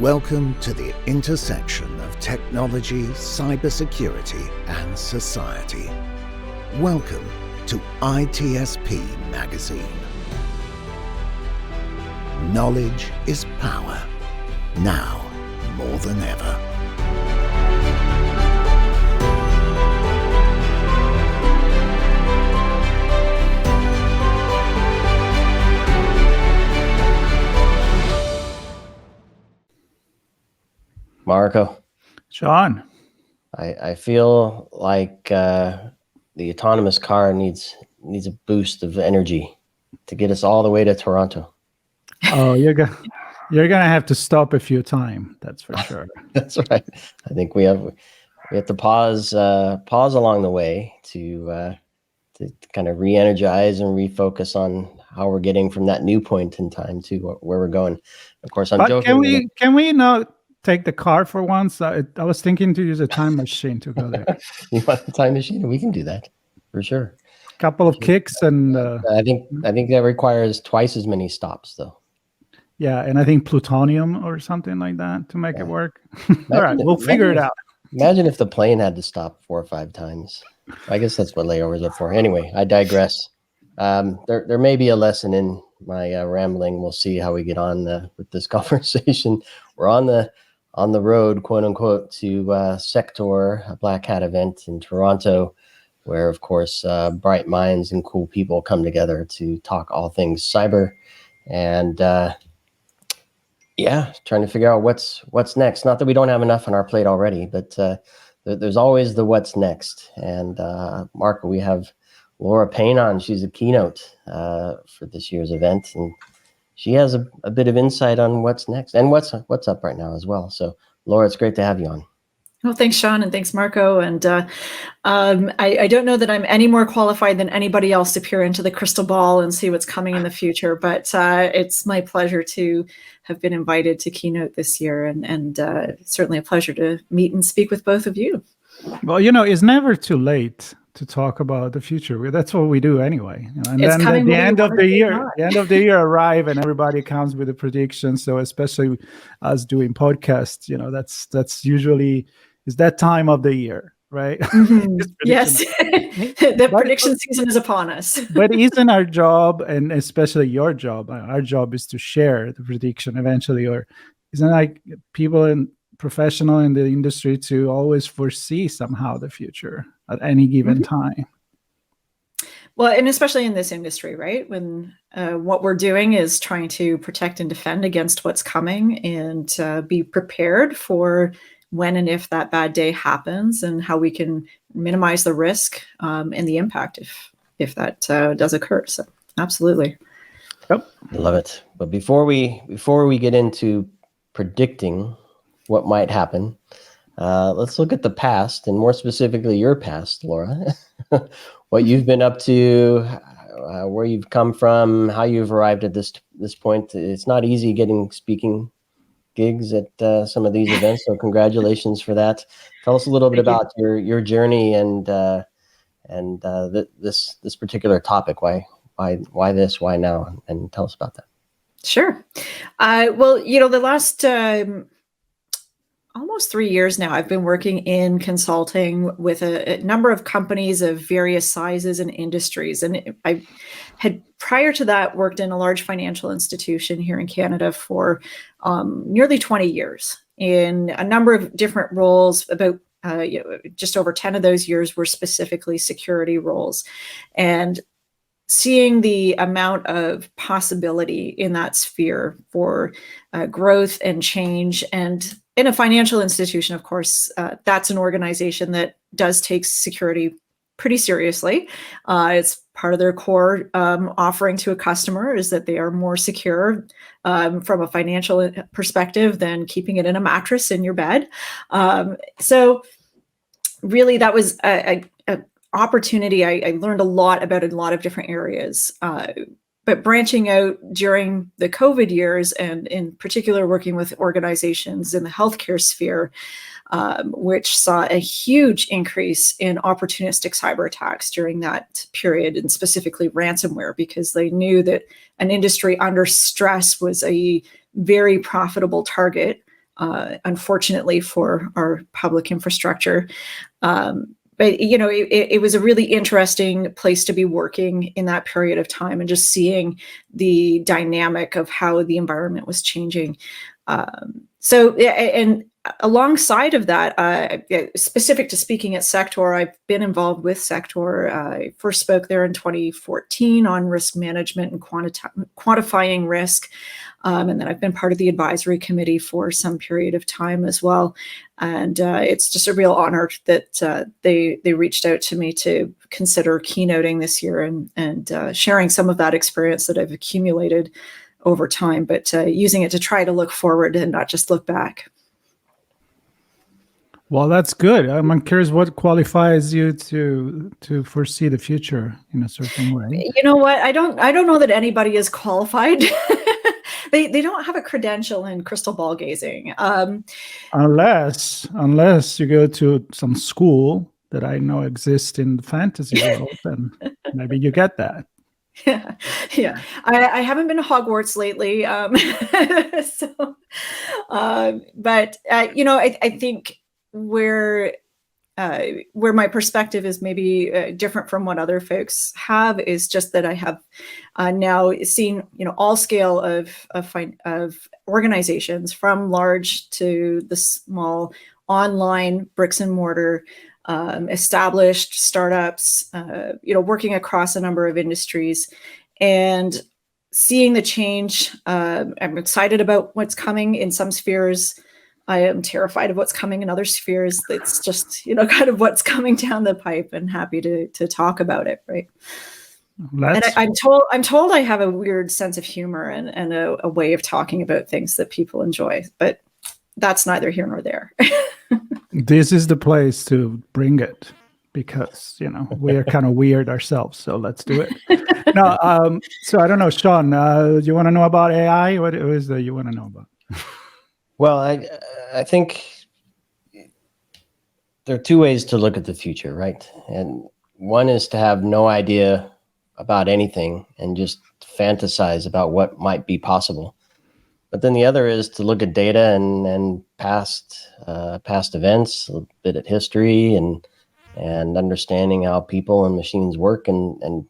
Welcome to the intersection of technology, cybersecurity, and society. Welcome to ITSP Magazine. Knowledge is power, now more than ever. Marco. Sean. I feel like the autonomous car needs a boost of energy to get us all the way to Toronto. Oh, you're gonna have to stop a few times. That's for sure. That's right. I think we have to pause along the way to kind of re-energize and refocus on how we're getting from that new point in time to where we're going. Of course, I'm joking. Can we not take the car for once? I was thinking to use a time machine to go there. You want a time machine? We can do that for sure. Couple of kicks and I think that requires twice as many stops though. Yeah, and I think plutonium or something like that to make it work. All right, we'll figure it out. Imagine if the plane had to stop 4 or 5 times. I guess that's what layovers are for. Anyway, I digress. There may be a lesson in my rambling. We'll see how we get on with this conversation. We're on the road, quote unquote, to SecTor, a Black Hat event in Toronto, where, of course, bright minds and cool people come together to talk all things cyber. And trying to figure out what's next. Not that we don't have enough on our plate already, but there's always the what's next. And Marco, we have Laura Payne on. She's a keynote for this year's event, and she has a bit of insight on what's next and what's up right now as well. So, Laura, it's great to have you on. Well, thanks, Sean, and thanks, Marco. And I don't know that I'm any more qualified than anybody else to peer into the crystal ball and see what's coming in the future, but it's my pleasure to have been invited to Keynote this year, and certainly a pleasure to meet and speak with both of you. Well, it's never too late to talk about the future. That's what we do anyway. And it's then the end of the year arrive and everybody comes with a prediction. So especially us doing podcasts, that's usually is that time of the year, right? Mm-hmm. Yes, the prediction season is upon us. But isn't our job, and especially your job, our job is to share the prediction eventually, or isn't like people and professional in the industry to always foresee somehow the future at any given time? Well, and especially in this industry, right? When what we're doing is trying to protect and defend against what's coming and be prepared for when and if that bad day happens, and how we can minimize the risk and the impact if that does occur. So absolutely. Yep. I love it. But before we get into predicting what might happen, let's look at the past, and more specifically your past, Laura. What you've been up to, where you've come from, how you've arrived at this point. It's not easy getting speaking gigs at some of these events, so congratulations for that. Tell us a little bit about your journey and this particular topic. Why this? Why now? And tell us about that. Sure. Well, the last almost 3 years now, I've been working in consulting with a number of companies of various sizes and industries. And I had, prior to that, worked in a large financial institution here in Canada for nearly 20 years in a number of different roles. About just over 10 of those years were specifically security roles. And seeing the amount of possibility in that sphere for growth and change. And in a financial institution, of course, that's an organization that does take security pretty seriously. It's part of their core offering to a customer is that they are more secure from a financial perspective than keeping it in a mattress in your bed. So really, that was a opportunity. I learned a lot about a lot of different areas, but branching out during the COVID years, and in particular working with organizations in the healthcare sphere, which saw a huge increase in opportunistic cyber attacks during that period, and specifically ransomware, because they knew that an industry under stress was a very profitable target unfortunately for our public infrastructure. But it was a really interesting place to be working in that period of time, and just seeing the dynamic of how the environment was changing. And alongside of that, specific to speaking at SecTor, I've been involved with SecTor. I first spoke there in 2014 on risk management and quantifying risk. And then I've been part of the advisory committee for some period of time as well. And it's just a real honor that they reached out to me to consider keynoting this year and sharing some of that experience that I've accumulated over time, but using it to try to look forward and not just look back. Well, that's good. I'm curious what qualifies you to foresee the future in a certain way. You know what? I don't know that anybody is qualified. They don't have a credential in crystal ball gazing. Unless you go to some school that I know exists in the fantasy world, then maybe you get that. Yeah. I haven't been to Hogwarts lately. But I think where my perspective is maybe different from what other folks have is just that I have now seen all scale of organizations, from large to the small, online, bricks and mortar, established startups, working across a number of industries, and seeing the change. I'm excited about what's coming in some spheres. I am terrified of what's coming in other spheres. It's just, kind of what's coming down the pipe, and happy to talk about it. Right. And I'm told I have a weird sense of humor and a way of talking about things that people enjoy, but that's neither here nor there. This is the place to bring it, because, we are kind of weird ourselves. So let's do it. No, so I don't know, Sean, do you want to know about AI? What is that you want to know about? Well, I think there are two ways to look at the future, right? And one is to have no idea about anything and just fantasize about what might be possible. But then the other is to look at data and past events, a bit at history, and understanding how people and machines work, and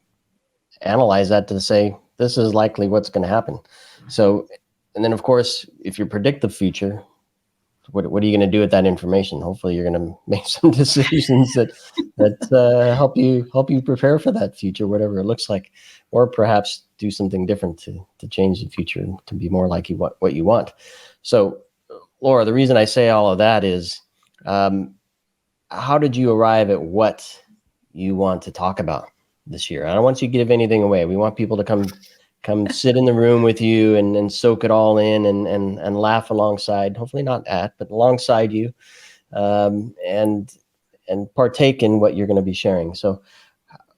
analyze that to say, this is likely what's going to happen. So, and then of course, if you predict the future, what are you going to do with that information? Hopefully you're going to make some decisions that help you prepare for that future, whatever it looks like, or perhaps do something different to change the future to be more like what you want. So, Laura, the reason I say all of that is, how did you arrive at what you want to talk about this year? I don't want you to give anything away. We want people to come sit in the room with you and soak it all in and laugh alongside, hopefully not at, but alongside you, and partake in what you're going to be sharing. So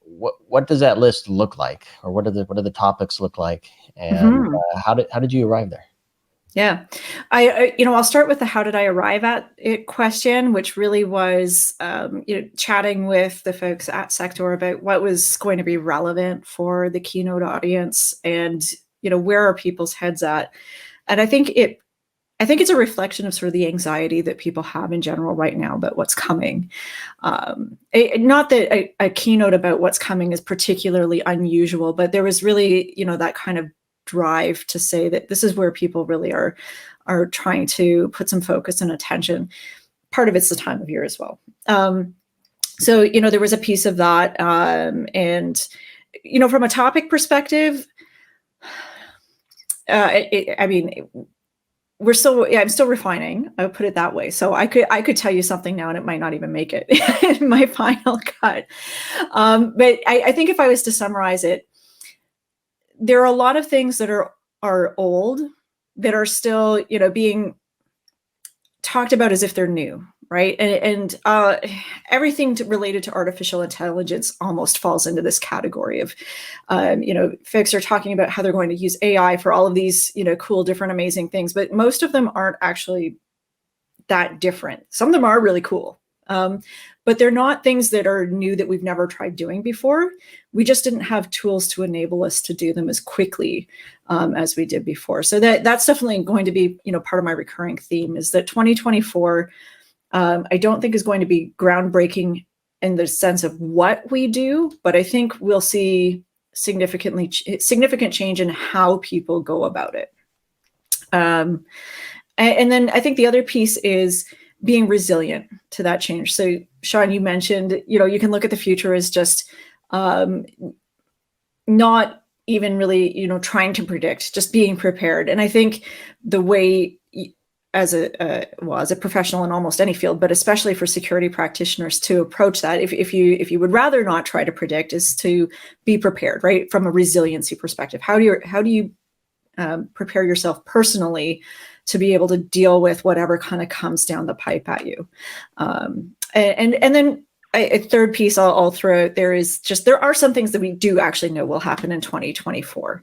what does that list look like, or what are the topics look like, and how did you arrive there? Yeah, I'll start with the how did I arrive at it question, which really was, chatting with the folks at SecTor about what was going to be relevant for the Keynote audience, and, where are people's heads at? And I think it's a reflection of sort of the anxiety that people have in general right now about what's coming. Not that a keynote about what's coming is particularly unusual, but there was really, that kind of drive to say that this is where people really are trying to put some focus and attention. Part of it's the time of year as well. So, there was a piece of that. And, from a topic perspective, I'm still refining. I would put it that way. So I could tell you something now and it might not even make it in my final cut. But I think if I was to summarize it, there are a lot of things that are old that are still, being talked about as if they're new, right? And everything related to artificial intelligence almost falls into this category of, folks are talking about how they're going to use AI for all of these, cool, different, amazing things, but most of them aren't actually that different. Some of them are really cool, But they're not things that are new that we've never tried doing before. We just didn't have tools to enable us to do them as quickly as we did before. So that's definitely going to be, part of my recurring theme is that 2024, I don't think is going to be groundbreaking in the sense of what we do, but I think we'll see significant change in how people go about it. And then I think the other piece is being resilient to that change. So Sean, you mentioned, you can look at the future as just not even really, trying to predict, just being prepared. And I think the way as a professional in almost any field, but especially for security practitioners to approach that, if you would rather not try to predict, is to be prepared, right? From a resiliency perspective, how do you prepare yourself personally to be able to deal with whatever kind of comes down the pipe at you. And then a third piece I'll throw out there is just, there are some things that we do actually know will happen in 2024.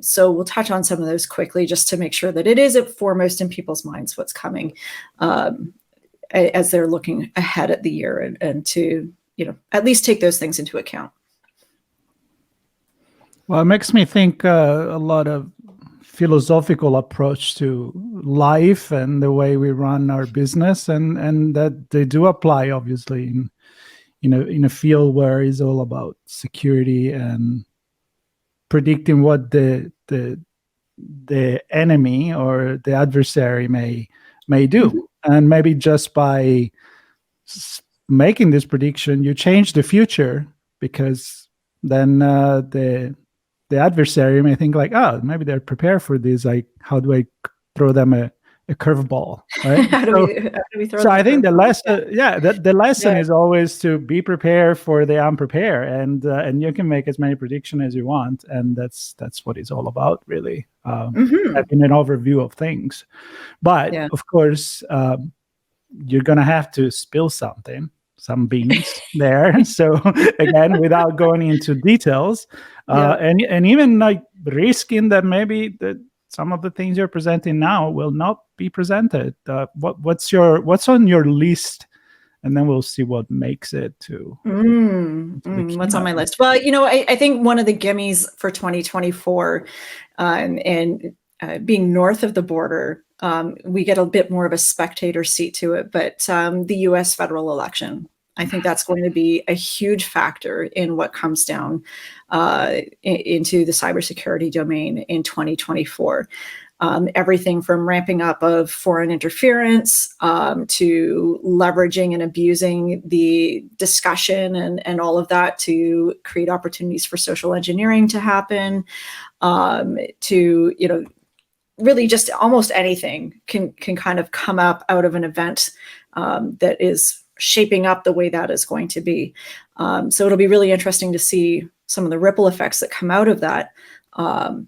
So we'll touch on some of those quickly just to make sure that it is foremost in people's minds what's coming as they're looking ahead at the year and to, at least take those things into account. Well, it makes me think a lot of philosophical approach to life and the way we run our business, and that they do apply obviously in a field where it's all about security and predicting what the enemy or the adversary may do. Mm-hmm. And maybe just by making this prediction, you change the future, because then the adversary may think like, oh, maybe they're prepared for this. Like, how do I throw them a curveball? Right? how do we throw? So I think the lesson, the lesson is always to be prepared for the unprepared, and you can make as many predictions as you want, and that's what it's all about, really. Having an overview of things, but of course, you're gonna have to spill some beans there. So again, without going into details, and even like risking that maybe that some of the things you're presenting now will not be presented. What's on your list, and then we'll see what makes it to. What's on my list? Well, I think one of the gimmies for 2024, and being north of the border, we get a bit more of a spectator seat to it, but the U.S. federal election, I think that's going to be a huge factor in what comes down into the cybersecurity domain in 2024. Everything from ramping up of foreign interference to leveraging and abusing the discussion and all of that to create opportunities for social engineering to happen, to, really just almost anything can kind of come up out of an event that is shaping up the way that is going to be. So it'll be really interesting to see some of the ripple effects that come out of that. But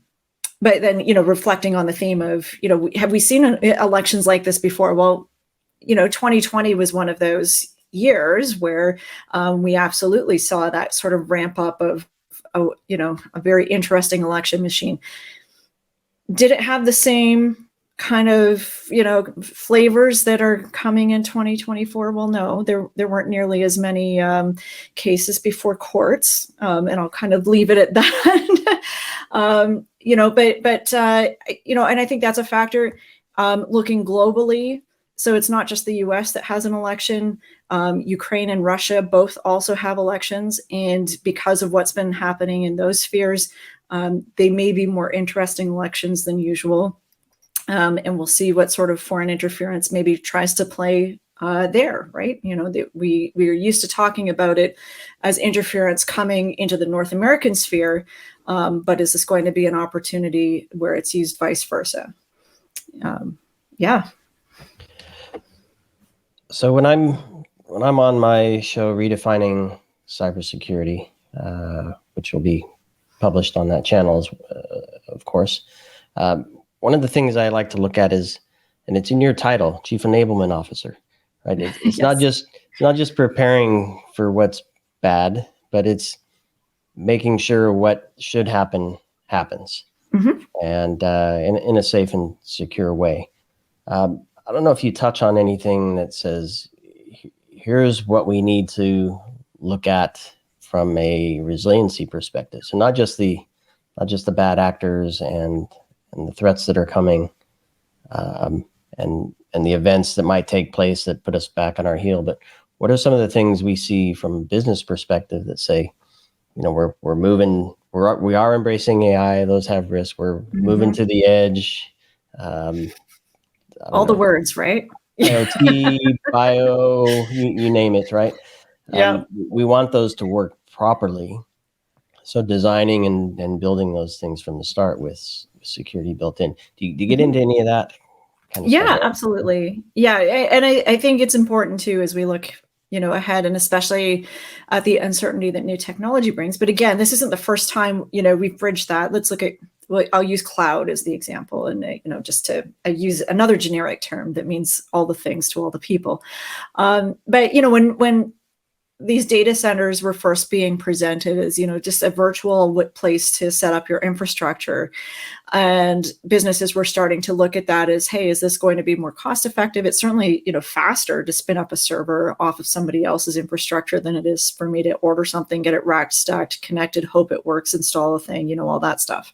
then, reflecting on the theme of, have we seen elections like this before? Well, 2020 was one of those years where we absolutely saw that sort of ramp up of, a very interesting election machine. Did it have the same kind of, flavors that are coming in 2024? Well, no, there weren't nearly as many cases before courts, and I'll kind of leave it at that. And I think that's a factor. Looking globally, so it's not just the U.S. that has an election. Ukraine and Russia both also have elections, and because of what's been happening in those spheres, they may be more interesting elections than usual. And we'll see what sort of foreign interference maybe tries to play there, right? We are used to talking about it as interference coming into the North American sphere, but is this going to be an opportunity where it's used vice versa? So when I'm on my show Redefining Cybersecurity, which will be published on that channel, of course. One of the things I like to look at is, and it's in your title, Chief Enablement Officer, right? It's yes. not just preparing for what's bad, but it's making sure what should happen happens, and in a safe and secure way. I don't know if you touch on anything that says, here's what we need to look at from a resiliency perspective. So not just the bad actors and the threats that are coming, and the events that might take place that put us back on our heel, but what are some of the things we see from a business perspective that say, we're moving, we are embracing AI, those have risk, we're moving to the edge. All the words, right? IoT, bio, you name it, right? Yeah. We want those to work properly. So designing and building those things from the start with security built in. Do you get into any of that kind of stuff? Yeah, absolutely. Yeah. And I think it's important too, as we look, ahead, and especially at the uncertainty that new technology brings. But again, this isn't the first time, we've bridged that. Let's look at, I'll use cloud as the example, and I use another generic term that means all the things to all the people. But when these data centers were first being presented as, just a virtual place to set up your infrastructure, and businesses were starting to look at that as, hey, is this going to be more cost effective? It's certainly, faster to spin up a server off of somebody else's infrastructure than it is for me to order something, get it racked, stacked, connected, hope it works, install a thing, all that stuff.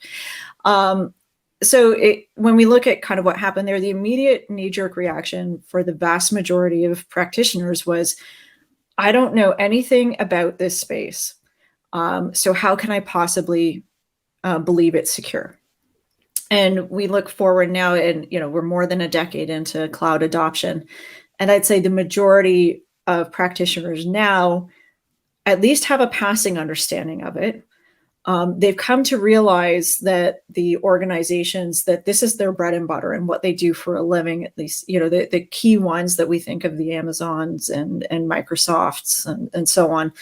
So when we look at kind of what happened there, the immediate knee-jerk reaction for the vast majority of practitioners was, I don't know anything about this space. So how can I possibly believe it's secure? And we look forward now, and we're more than a decade into cloud adoption. And I'd say the majority of practitioners now at least have a passing understanding of it. They've come to realize that the organizations, that this is their bread and butter and what they do for a living, at least, the key ones that we think of, the Amazons and Microsofts and so on,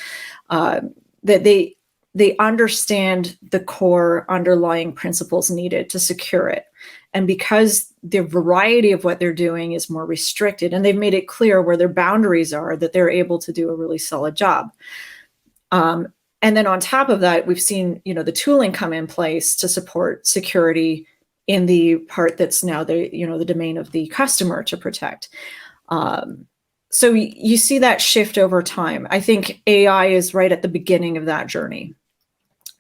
that they understand the core underlying principles needed to secure it. And because the variety of what they're doing is more restricted, and they've made it clear where their boundaries are, that they're able to do a really solid job. And then on top of that, we've seen, the tooling come in place to support security in the part that's now the domain of the customer to protect. So you see that shift over time. I think AI is right at the beginning of that journey,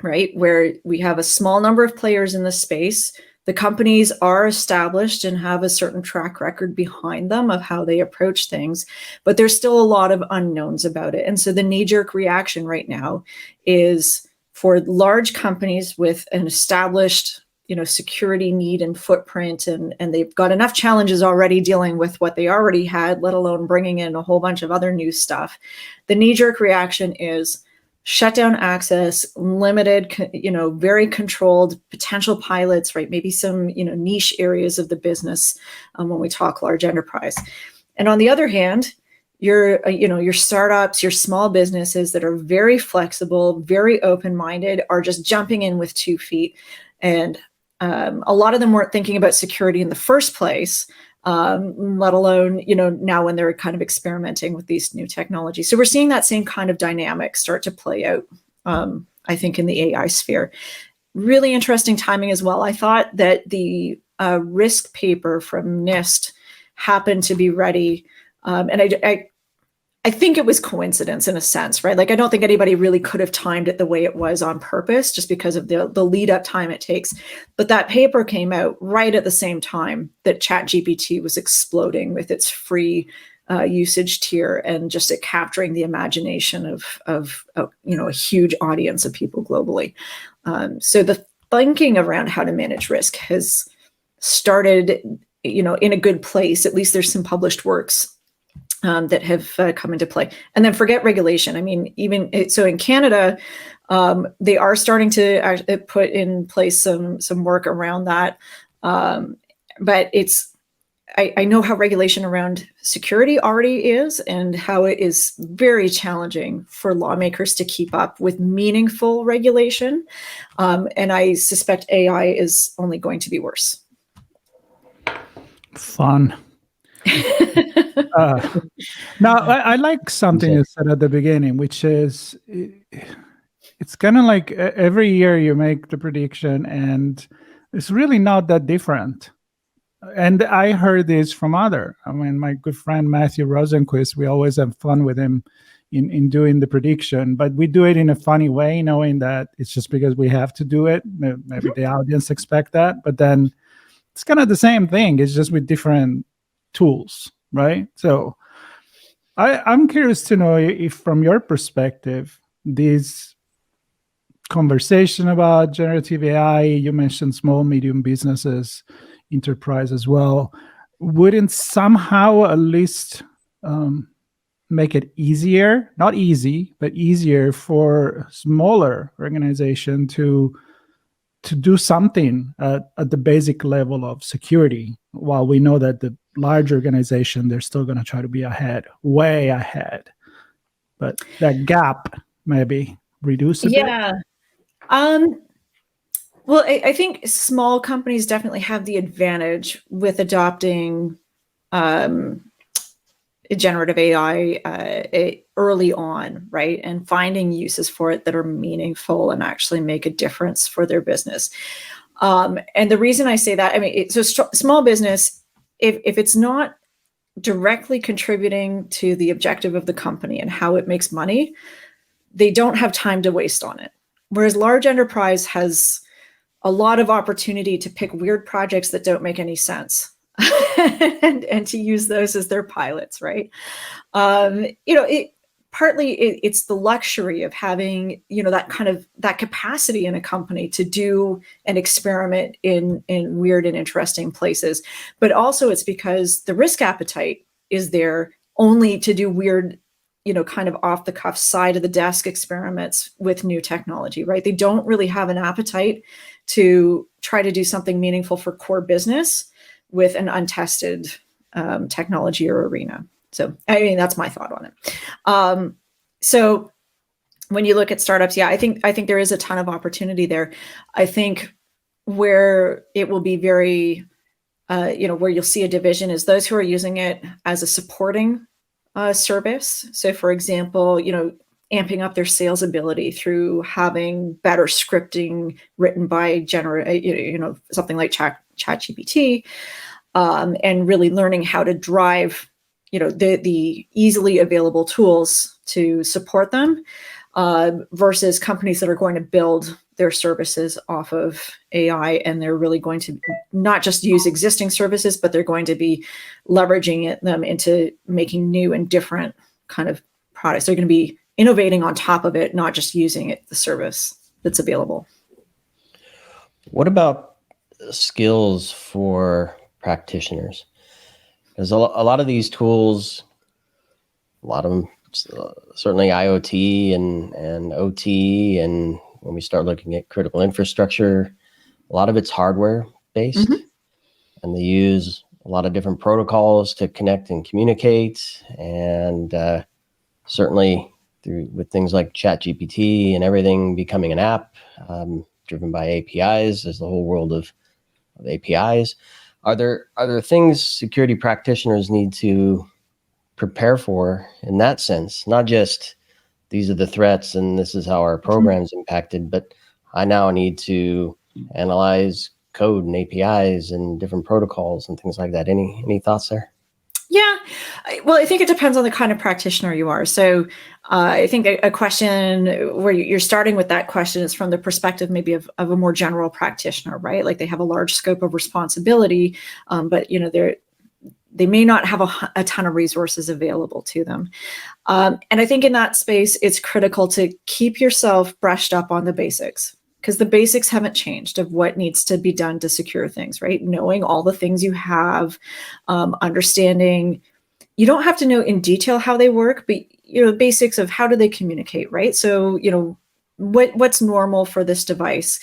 right? Where we have a small number of players in the space. The companies are established and have a certain track record behind them of how they approach things, but there's still a lot of unknowns about it. And so the knee-jerk reaction right now is for large companies with an established, security need and footprint, and they've got enough challenges already dealing with what they already had, let alone bringing in a whole bunch of other new stuff. The knee-jerk reaction is shut down access, limited, very controlled potential pilots, right? Maybe some, niche areas of the business when we talk large enterprise. And on the other hand, your startups, your small businesses that are very flexible, very open-minded, are just jumping in with 2 feet. And a lot of them weren't thinking about security in the first place, let alone, now when they're kind of experimenting with these new technologies. So we're seeing that same kind of dynamic start to play out, I think, in the AI sphere. Really interesting timing as well. I thought that the risk paper from NIST happened to be ready. And I think it was coincidence in a sense, right? Like, I don't think anybody really could have timed it the way it was on purpose, just because of the lead up time it takes. But that paper came out right at the same time that ChatGPT was exploding with its free usage tier, and just it capturing the imagination of a huge audience of people globally. So the thinking around how to manage risk has started, in a good place. At least there's some published works that have come into play. And then forget regulation. I mean, so in Canada, they are starting to put in place some work around that. But I know how regulation around security already is, and how it is very challenging for lawmakers to keep up with meaningful regulation. And I suspect AI is only going to be worse. Fun. Now, I like something you said at the beginning, which is it's kind of like every year you make the prediction, and it's really not that different. And I heard this from my good friend Matthew Rosenquist. We always have fun with him in doing the prediction, but we do it in a funny way, knowing that it's just because we have to do it. Maybe the audience expect that, but then it's kind of the same thing. It's just with different tools, right? So I'm curious to know if, from your perspective, this conversation about generative AI, you mentioned small, medium businesses, enterprise as well, wouldn't somehow at least make it easier, not easy, but easier for smaller organization to do something at the basic level of security, while we know that the large organization, they're still going to try to be ahead, way ahead. But that gap maybe reduce a bit. Yeah. Well, I think small companies definitely have the advantage with adopting generative AI early on, right? And finding uses for it that are meaningful and actually make a difference for their business. And the reason I say that, I mean, small business, if it's not directly contributing to the objective of the company and how it makes money, they don't have time to waste on it. Whereas large enterprise has a lot of opportunity to pick weird projects that don't make any sense and to use those as their pilots, right? It's the luxury of having, that capacity in a company to do an experiment in weird and interesting places. But also it's because the risk appetite is there only to do weird, kind of off the cuff side of the desk experiments with new technology, right? They don't really have an appetite to try to do something meaningful for core business with an untested technology or arena. So, I mean, that's my thought on it. So when you look at startups, I think there is a ton of opportunity there. I think where it will be very, where you'll see a division is those who are using it as a supporting service. So for example, amping up their sales ability through having better scripting written by something like ChatGPT, and really learning how to drive, the easily available tools to support them, versus companies that are going to build their services off of AI, and they're really going to not just use existing services, but they're going to be leveraging them into making new and different kind of products. They're going to be innovating on top of it, not just using it, the service that's available. What about skills for practitioners? Because a lot of these tools, a lot of them, certainly IoT and OT, and when we start looking at critical infrastructure, a lot of it's hardware based, and they use a lot of different protocols to connect and communicate, and certainly with things like ChatGPT and everything becoming an app driven by APIs, there's the whole world of APIs. Are there things security practitioners need to prepare for in that sense? Not just these are the threats and this is how our program's impacted, but I now need to analyze code and APIs and different protocols and things like that. Any thoughts there? Yeah, well, I think it depends on the kind of practitioner you are. So I think a question where you're starting with that question is from the perspective maybe of a more general practitioner, right? Like they have a large scope of responsibility, but they may not have a ton of resources available to them. And I think in that space, it's critical to keep yourself brushed up on the basics, because the basics haven't changed of what needs to be done to secure things, right? Knowing all the things you have, understanding, you don't have to know in detail how they work, but basics of how do they communicate, right? So, what's normal for this device,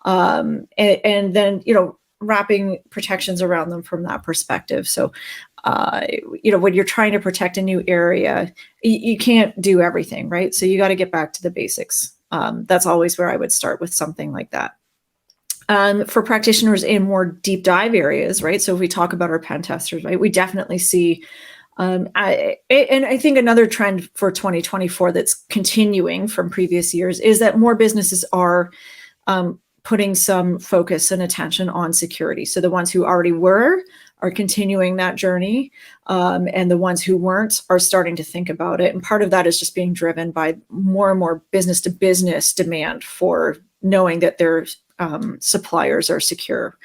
and then, wrapping protections around them from that perspective. So, when you're trying to protect a new area, you can't do everything, right? So you got to get back to the basics. That's always where I would start with something like that. For practitioners in more deep dive areas, right? So if we talk about our pen testers, right, we definitely see, and I think another trend for 2024 that's continuing from previous years is that more businesses are putting some focus and attention on security. So the ones who already were are continuing that journey, and the ones who weren't are starting to think about it. And part of that is just being driven by more and more business to business demand for knowing that their suppliers are secure.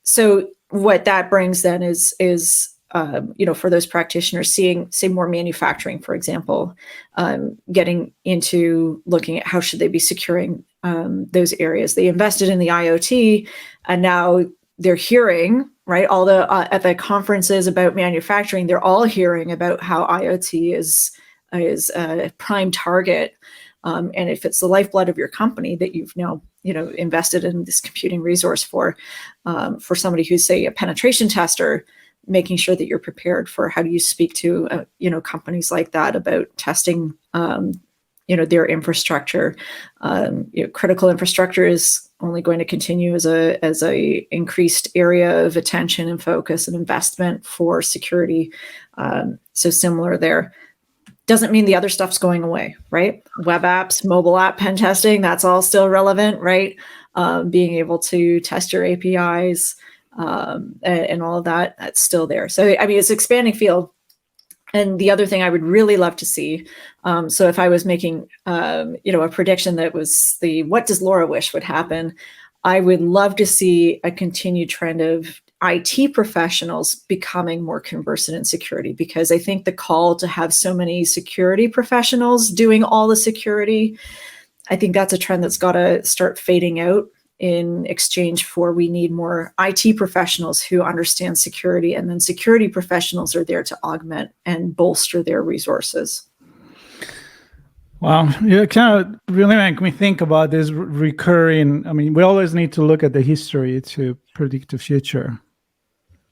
So what that brings then is for those practitioners, seeing, say, more manufacturing, for example, getting into looking at how should they be securing those areas. They invested in the IoT, and now they're hearing, right, all the at the conferences about manufacturing, they're all hearing about how IoT is a prime target. And if it's the lifeblood of your company that you've now, invested in this computing resource for somebody who's, say, a penetration tester, making sure that you're prepared for how do you speak to, companies like that about testing, their infrastructure. Critical infrastructure is only going to continue as a increased area of attention and focus and investment for security. So similar there. Doesn't mean the other stuff's going away, right? Web apps, mobile app pen testing, that's all still relevant, right? Being able to test your APIs and all of that, that's still there. So, I mean, it's an expanding field. And the other thing I would really love to see, so if I was making, a prediction that was what does Laura wish would happen, I would love to see a continued trend of IT professionals becoming more conversant in security, because I think the call to have so many security professionals doing all the security, I think that's a trend that's got to start fading out in exchange for we need more IT professionals who understand security, and then security professionals are there to augment and bolster their resources. Wow, you kind of really make me think about this recurring. I mean, we always need to look at the history to predict the future.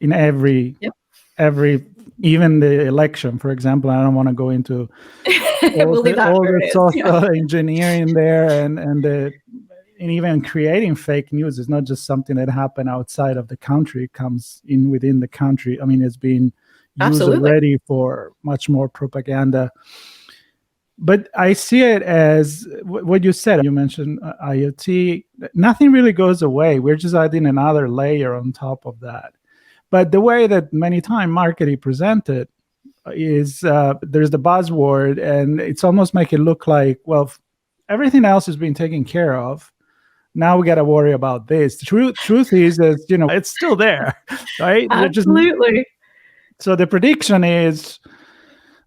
In every, even the election, for example, I don't want to go into all the social engineering there, and even creating fake news is not just something that happened outside of the country; it comes in within the country. I mean, it's been used already for much more propaganda. But I see it as what you said. You mentioned IoT. Nothing really goes away. We're just adding another layer on top of that. But the way that many times marketing present it is there's the buzzword, and it's almost make it look like, well, everything else is being taken care of. Now we got to worry about this. The truth is that, it's still there, right? Absolutely. So the prediction is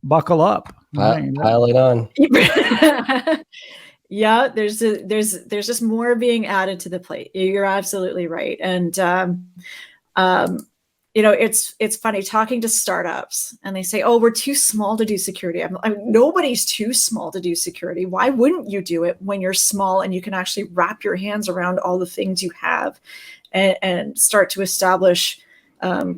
buckle up. Pile it on. Yeah, there's just more being added to the plate. You're absolutely right. And, it's funny talking to startups, and they say, "Oh, we're too small to do security." Nobody's too small to do security. Why wouldn't you do it when you're small and you can actually wrap your hands around all the things you have, and start to establish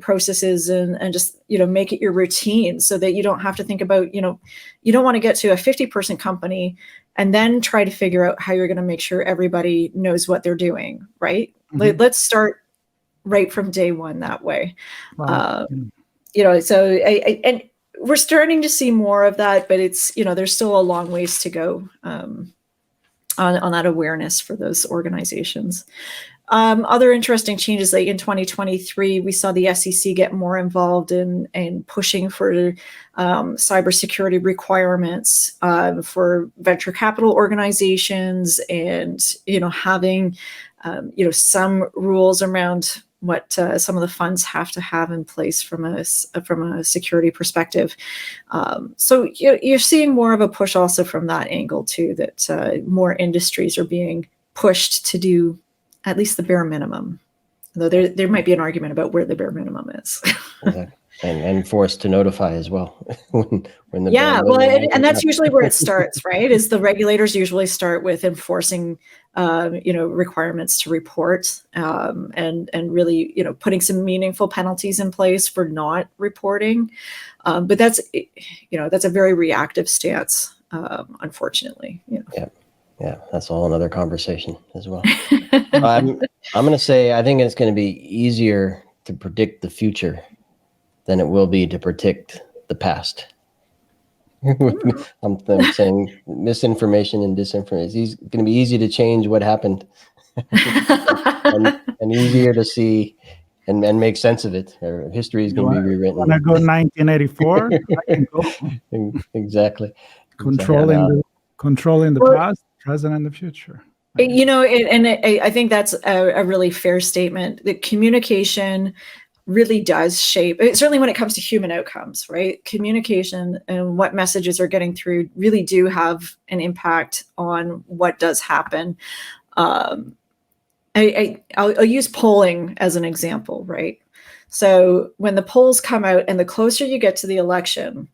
processes and just, make it your routine, so that you don't have to think about, you don't want to get to a 50-person company and then try to figure out how you're going to make sure everybody knows what they're doing, right? Mm-hmm. Let's start right from day one that way. Wow. So and we're starting to see more of that, but it's, there's still a long ways to go on that awareness for those organizations. Other interesting changes, like in 2023, we saw the SEC get more involved in pushing for cybersecurity requirements for venture capital organizations, and having some rules around what some of the funds have to have in place from a security perspective. So you're seeing more of a push also from that angle too, that more industries are being pushed to do at least the bare minimum, though there might be an argument about where the bare minimum is. Exactly. And forced to notify as well. when the and that's usually where it starts, right? Is the regulators usually start with enforcing, requirements to report, and really, putting some meaningful penalties in place for not reporting. But that's a very reactive stance, unfortunately. Yeah, that's a whole another conversation as well. I'm going to say I think it's going to be easier to predict the future than it will be to predict the past. I'm saying misinformation and disinformation. It's going to be easy to change what happened and easier to see and make sense of it. Or history is going to be rewritten. Want to go 1984? I can go. Exactly. Controlling the past, present, and the future. I think that's a really fair statement. That communication really does shape, certainly when it comes to human outcomes, right? Communication and what messages are getting through really do have an impact on what does happen. I'll use polling as an example, right? So when the polls come out and the closer you get to the election,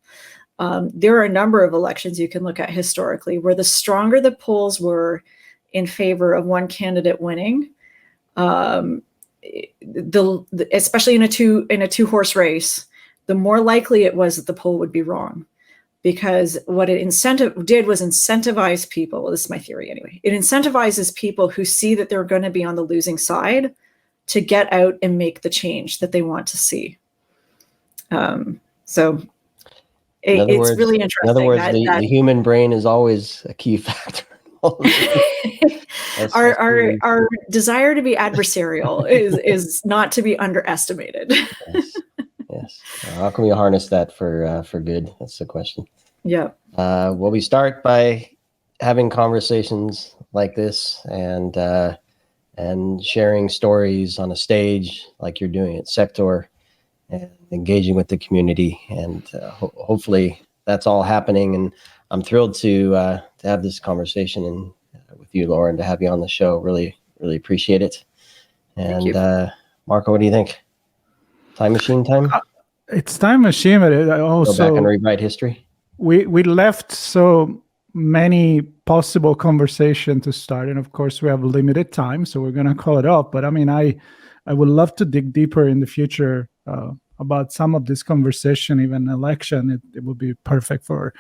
there are a number of elections you can look at historically where the stronger the polls were in favor of one candidate winning, especially in a two horse race, the more likely it was that the poll would be wrong, because what it did was incentivize people. Well, this is my theory anyway. It incentivizes people who see that they're going to be on the losing side to get out and make the change that they want to see. So it's really interesting. In other words, the human brain is always a key factor. Our desire to be adversarial is not to be underestimated. Yes. How can we harness that for good? That's the question. Yeah. Well, we start by having conversations like this and sharing stories on a stage like you're doing at SecTor, and engaging with the community, and hopefully that's all happening. And I'm thrilled to have this conversation with you, Laura, and to have you on the show. Really, really appreciate it. And Marco, what do you think? Time machine time? It's time machine, but it also go back and rewrite history. We left so many possible conversation to start, and of course we have limited time, so we're gonna call it off. But I mean, I would love to dig deeper in the future about some of this conversation, even election. It would be perfect for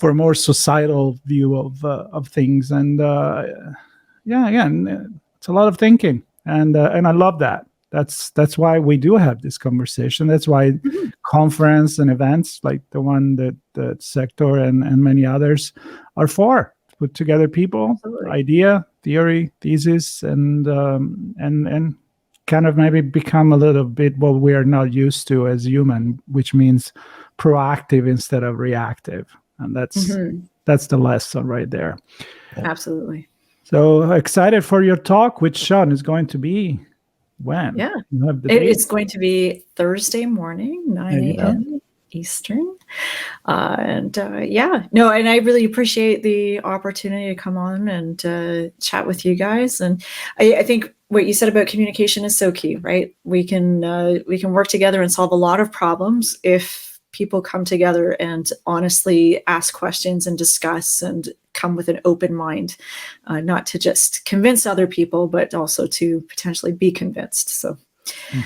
a more societal view of things. And again, it's a lot of thinking, and I love that. That's why we do have this conversation. That's why conference and events like the one that SecTor and many others are for. Put together people, absolutely, idea, theory, thesis, and kind of maybe become a little bit what we are not used to as human, which means proactive instead of reactive. And that's the lesson right there. Absolutely. So excited for your talk, which Sean is going to be when? Yeah, it's going to be Thursday morning, 9 a.m. Eastern. And I really appreciate the opportunity to come on and chat with you guys. And I think what you said about communication is so key, right? We can work together and solve a lot of problems if people come together and honestly ask questions and discuss and come with an open mind, not to just convince other people, but also to potentially be convinced. So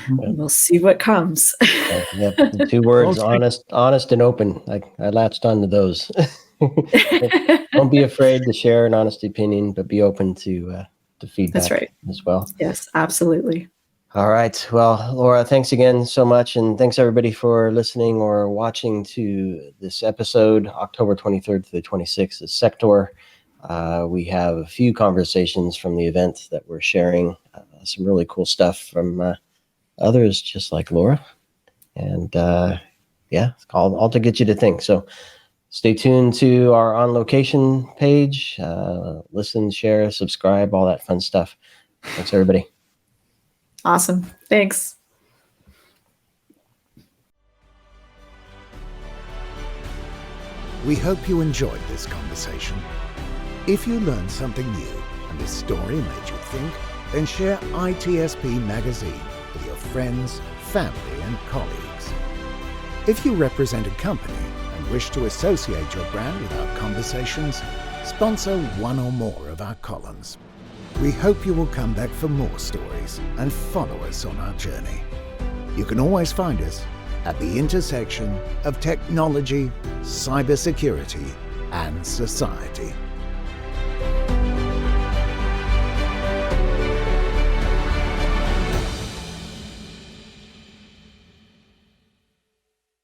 we'll see what comes. The two words, honest and open. I latched onto those. Don't be afraid to share an honest opinion, but be open to feedback. That's right. As well. Yes, absolutely. All right. Well, Laura, thanks again so much. And thanks everybody for listening or watching to this episode, October 23rd to the 26th at SecTor. We have a few conversations from the event that we're sharing, some really cool stuff from others just like Laura. And all to get you to think. So stay tuned to our On Location page. Listen, share, subscribe, all that fun stuff. Thanks, everybody. Awesome. Thanks. We hope you enjoyed this conversation. If you learned something new and this story made you think, then share ITSP Magazine with your friends, family, and colleagues. If you represent a company and wish to associate your brand with our conversations, sponsor one or more of our columns. We hope you will come back for more stories and follow us on our journey. You can always find us at the intersection of technology, cybersecurity, and society.